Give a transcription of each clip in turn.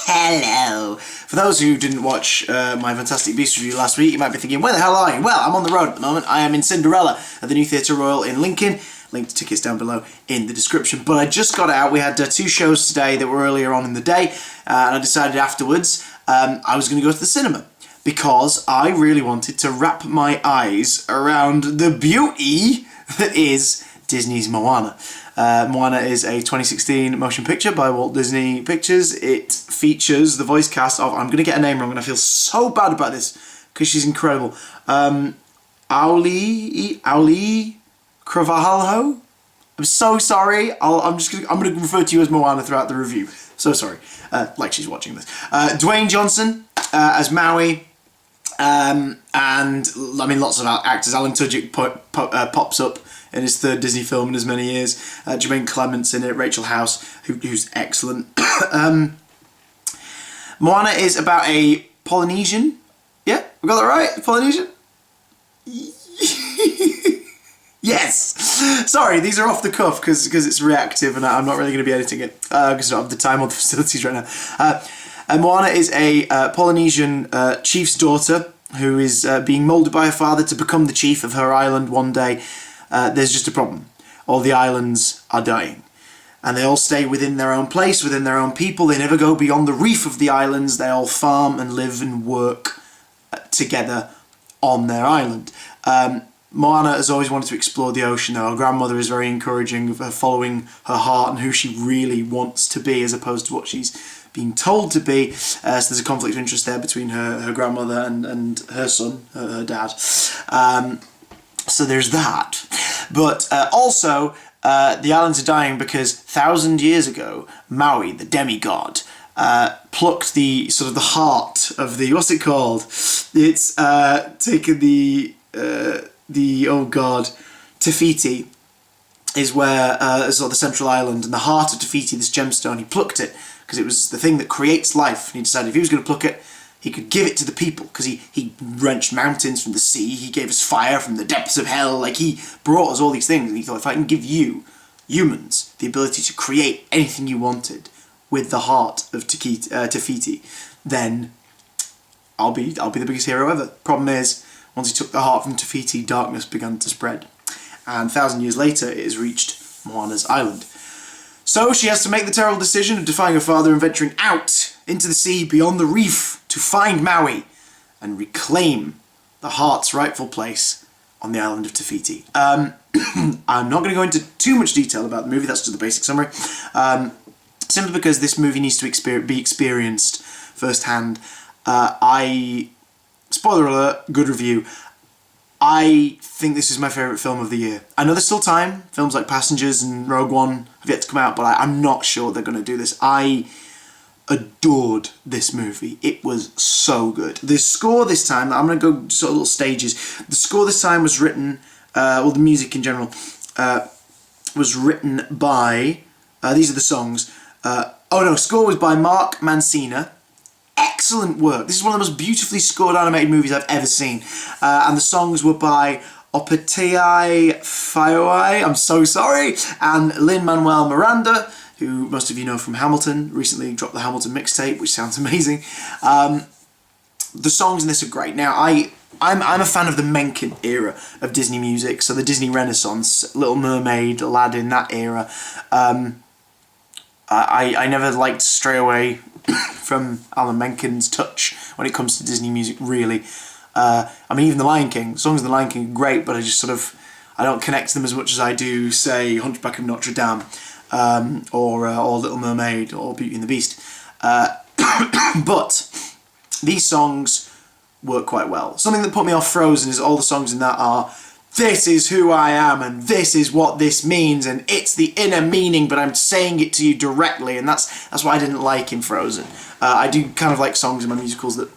Hello! For those who didn't watch my Fantastic Beasts review last week, you might be thinking, where the hell are you? Well, I'm on the road at the moment. I am in Cinderella at the New Theatre Royal in Lincoln. Link to tickets down below in the description. But I just got out. We had two shows today that were earlier on in the day, and I decided afterwards I was going to go to the cinema because I really wanted to wrap my eyes around the beauty that is Disney's Moana. Moana is a 2016 motion picture by Walt Disney Pictures. It features the voice cast of, I'm going to get a name wrong and I feel so bad about this because she's incredible, Auli Cravalho. I'm so sorry. I'm going to refer to you as Moana throughout the review. So sorry. Like she's watching this. Dwayne Johnson as Maui. And I mean, lots of actors. Alan Tudyk pops up in his third Disney film in as many years. Jermaine Clement's in it. Rachel House, who's excellent. Moana is about a Polynesian. Yeah, we got that right. Polynesian. Yes! Sorry, these are off the cuff because it's reactive and I'm not really going to be editing it because I don't have the time or the facilities right now. Moana is a Polynesian chief's daughter who is being moulded by her father to become the chief of her island one day. There's just a problem. All the islands are dying. And they all stay within their own place, within their own people. They never go beyond the reef of the islands. They all farm and live and work together on their island. Moana has always wanted to explore the ocean, though. Her grandmother is very encouraging of her following her heart and who she really wants to be, as opposed to what she's being told to be. So there's a conflict of interest there between her grandmother and her son, her dad. So there's that. But also, the islands are dying because 1,000 years ago, Maui, the demigod, plucked the sort of the heart of the, what's it called? It's taken the oh god, Te Fiti is where sort of the central island, and the heart of Te Fiti, this gemstone, he plucked it because it was the thing that creates life, and he decided if he was going to pluck it, he could give it to the people, because he wrenched mountains from the sea, he gave us fire from the depths of hell, like he brought us all these things, and he thought, if I can give you, humans, the ability to create anything you wanted with the heart of Te Fiti, then I'll be the biggest hero ever. Problem is, once he took the heart from Te Fiti, darkness began to spread. And 1,000 years later, it has reached Moana's island. So she has to make the terrible decision of defying her father and venturing out into the sea beyond the reef to find Maui and reclaim the heart's rightful place on the island of Te Fiti. I'm not going to go into too much detail about the movie, that's just the basic summary. Simply because this movie needs to be experienced firsthand. Spoiler alert, good review. I think this is my favourite film of the year. I know there's still time. Films like Passengers and Rogue One have yet to come out, but I'm not sure they're going to do this. I adored this movie. It was so good. The score this time, I'm going to go sort of little stages. The score this time was written, well, the music in general, was written by, these are the songs. Score was by Mark Mancina. Excellent work. This is one of the most beautifully scored animated movies I've ever seen. And the songs were by Opetei Faioi, I'm so sorry, and Lin-Manuel Miranda, who most of you know from Hamilton, recently dropped the Hamilton mixtape, which sounds amazing. The songs in this are great. Now, I'm a fan of the Menken era of Disney music, so the Disney Renaissance, Little Mermaid, Aladdin, that era. I never liked to stray away from Alan Menken's touch when it comes to Disney music, really. I mean, even The Lion King, songs of The Lion King are great, but I don't connect to them as much as I do, say, Hunchback of Notre Dame, or Little Mermaid, or Beauty and the Beast. But these songs work quite well. Something that put me off Frozen is all the songs in that are, this is who I am, and this is what this means, and it's the inner meaning, but I'm saying it to you directly, and that's what I didn't like in Frozen. I do kind of like songs in my musicals that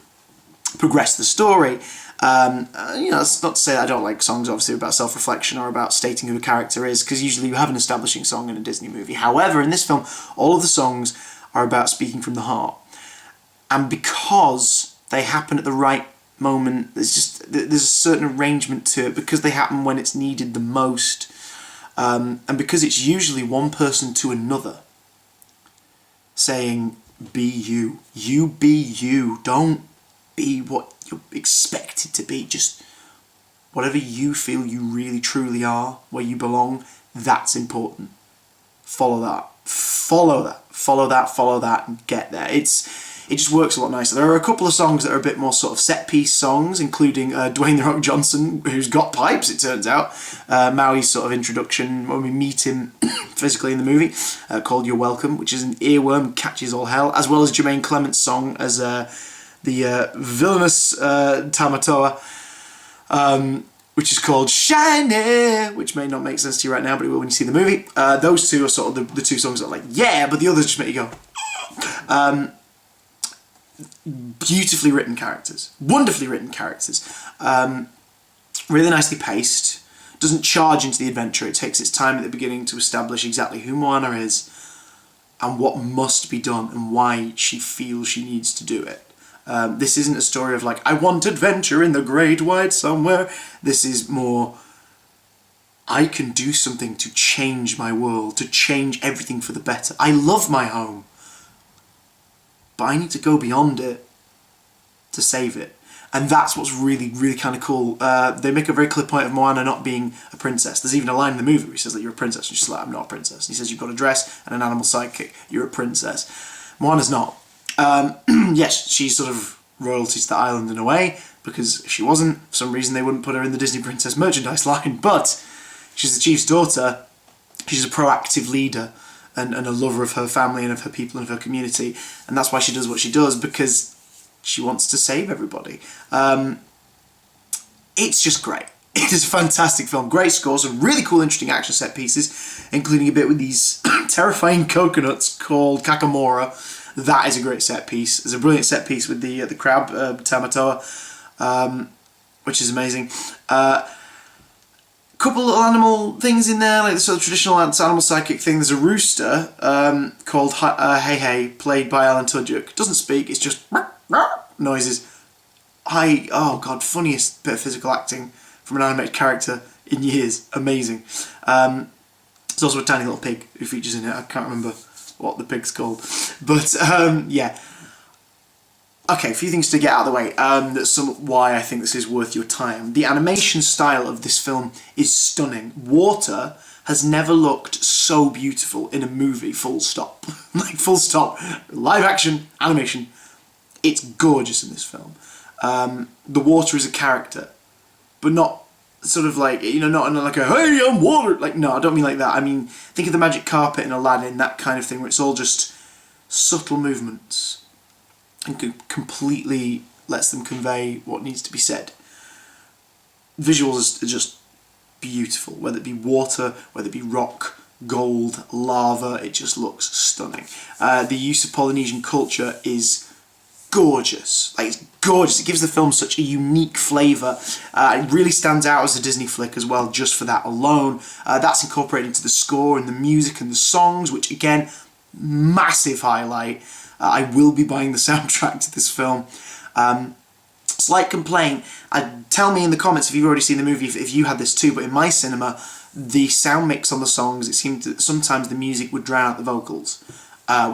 progress the story. That's not to say that I don't like songs, obviously, about self-reflection or about stating who a character is, because usually you have an establishing song in a Disney movie. However, in this film, all of the songs are about speaking from the heart. And because they happen at the right moment, there's a certain arrangement to it, because they happen when it's needed the most, and because it's usually one person to another saying, be you. You be you. Don't be what you're expected to be. Just whatever you feel you really truly are, where you belong, that's important. Follow that. Follow that. Follow that. Follow that and get there. It just works a lot nicer. There are a couple of songs that are a bit more sort of set-piece songs, including Dwayne "The Rock" Johnson, who's got pipes, it turns out. Maui's sort of introduction, when we meet him physically in the movie, called "You're Welcome," which is an earworm, catches all hell, as well as Jermaine Clement's song as the villainous Tamatoa, which is called "Shiny," which may not make sense to you right now, but it will when you see the movie. Those two are sort of the two songs that are like, yeah, but the others just make you go. Beautifully written characters, wonderfully written characters, really nicely paced, doesn't charge into the adventure. It takes its time at the beginning to establish exactly who Moana is and what must be done and why she feels she needs to do it. This isn't a story of like, I want adventure in the great wide somewhere. This is more, I can do something to change my world, to change everything for the better. I love my home, but I need to go beyond it to save it. And that's what's really, really kind of cool. They make a very clear point of Moana not being a princess. There's even a line in the movie where he says that you're a princess, and she's like, I'm not a princess. And he says, you've got a dress and an animal sidekick, you're a princess. Moana's not. Yes, she's sort of royalty to the island in a way, because if she wasn't, for some reason they wouldn't put her in the Disney Princess merchandise line, but she's the chief's daughter, she's a proactive leader, and a lover of her family and of her people and of her community, and that's why she does what she does, because she wants to save everybody. It's just great. It is a fantastic film. Great score, some really cool, interesting action set pieces, including a bit with these terrifying coconuts called Kakamora. That is a great set piece. There's a brilliant set piece with the crab, Tamatoa, which is amazing. Couple little animal things in there, like the sort of traditional animal psychic thing. There's a rooster called Hey Hey, played by Alan Tudyk. Doesn't speak, it's just noises. Oh god, funniest bit of physical acting from an animated character in years. Amazing. There's also a tiny little pig who features in it. I can't remember what the pig's called. But yeah. Okay, a few things to get out of the way. That's why I think this is worth your time. The animation style of this film is stunning. Water has never looked so beautiful in a movie, full stop. Like, full stop. Live action, animation. It's gorgeous in this film. The water is a character, but not sort of like, you know, not like a, hey, I'm water. Like, no, I don't mean like that. I mean, think of the magic carpet in Aladdin, that kind of thing, where it's all just subtle movements and completely lets them convey what needs to be said. Visuals are just beautiful, whether it be water, whether it be rock, gold, lava, it just looks stunning. The use of Polynesian culture is gorgeous. Like, it's gorgeous. It gives the film such a unique flavour. It really stands out as a Disney flick as well, just for that alone. That's incorporated into the score and the music and the songs, which again, massive highlight. I will be buying the soundtrack to this film. Slight complaint, tell me in the comments if you've already seen the movie, if you had this too, but in my cinema, the sound mix on the songs, it seemed that sometimes the music would drown out the vocals,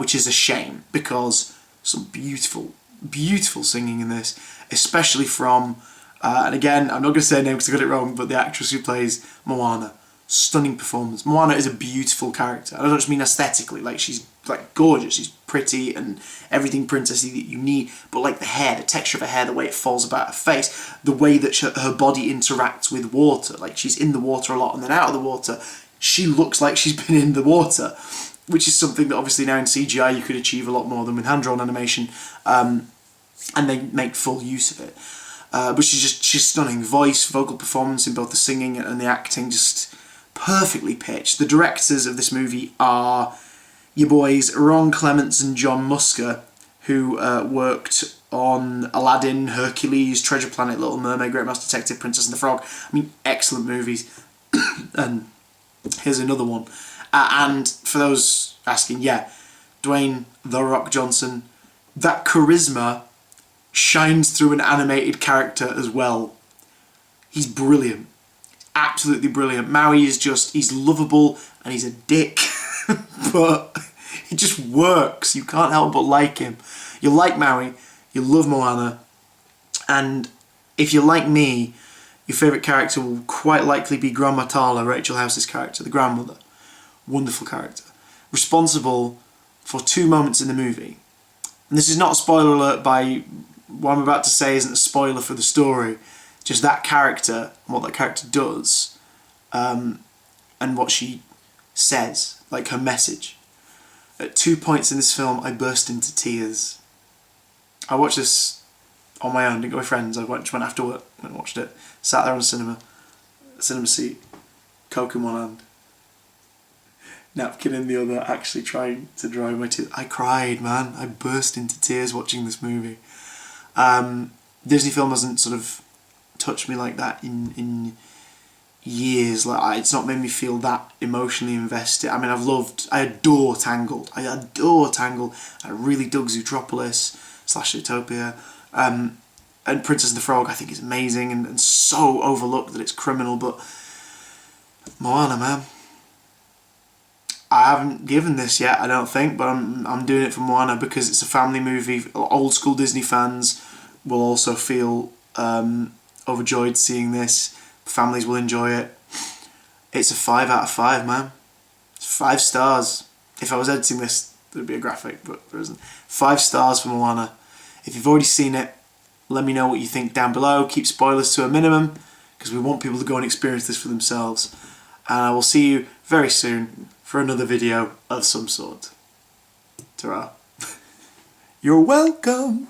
which is a shame, because some beautiful, beautiful singing in this, especially from, and again, I'm not going to say her name because I got it wrong, but the actress who plays Moana. Stunning performance. Moana is a beautiful character. I don't just mean aesthetically, like she's like gorgeous, she's pretty and everything princessy that you need, but like the hair, the texture of her hair, the way it falls about her face, the way that her body interacts with water, like she's in the water a lot and then out of the water, she looks like she's been in the water, which is something that obviously now in CGI you could achieve a lot more than with hand-drawn animation, and they make full use of it. But she's stunning. Voice, vocal performance in both the singing and the acting, just perfectly pitched. The directors of this movie are your boys Ron Clements and John Musker, who worked on Aladdin, Hercules, Treasure Planet, Little Mermaid, Great Mouse Detective, Princess and the Frog. I mean, excellent movies. And here's another one. And for those asking, yeah, Dwayne "The Rock" Johnson, that charisma shines through an animated character as well. He's brilliant. Absolutely brilliant. Maui is just, he's lovable and he's a dick, but It just works. You can't help but like him. You like Maui, you love Moana, and if you're like me, your favourite character will quite likely be Grandma Tala, Rachel House's character, the grandmother. Wonderful character. Responsible for 2 moments in the movie. And this is not a spoiler alert by what I'm about to say isn't a spoiler for the story. Just that character and what that character does, and what she says, like her message. At 2 points in this film, I burst into tears. I watched this on my own, didn't go with friends. I went after work and watched it. Sat there on the cinema seat, Coke in one hand, napkin in the other, actually trying to dry my tears. I cried, man. I burst into tears watching this movie. Disney film hasn't sort of touched me like that in years. Like, it's not made me feel that emotionally invested. I mean, I adore Tangled. I really dug Zootropolis / Zootopia. And Princess and the Frog I think is amazing and so overlooked that it's criminal, but Moana, man. I haven't given this yet, I don't think, but I'm doing it for Moana because it's a family movie. Old school Disney fans will also feel overjoyed seeing this. Families will enjoy it. It's a 5 out of 5, man. It's 5 stars. If I was editing this, there'd be a graphic, but there isn't. 5 stars for Moana. If you've already seen it, let me know what you think down below. Keep spoilers to a minimum, because we want people to go and experience this for themselves. And I will see you very soon for another video of some sort. Ta-ra. You're welcome.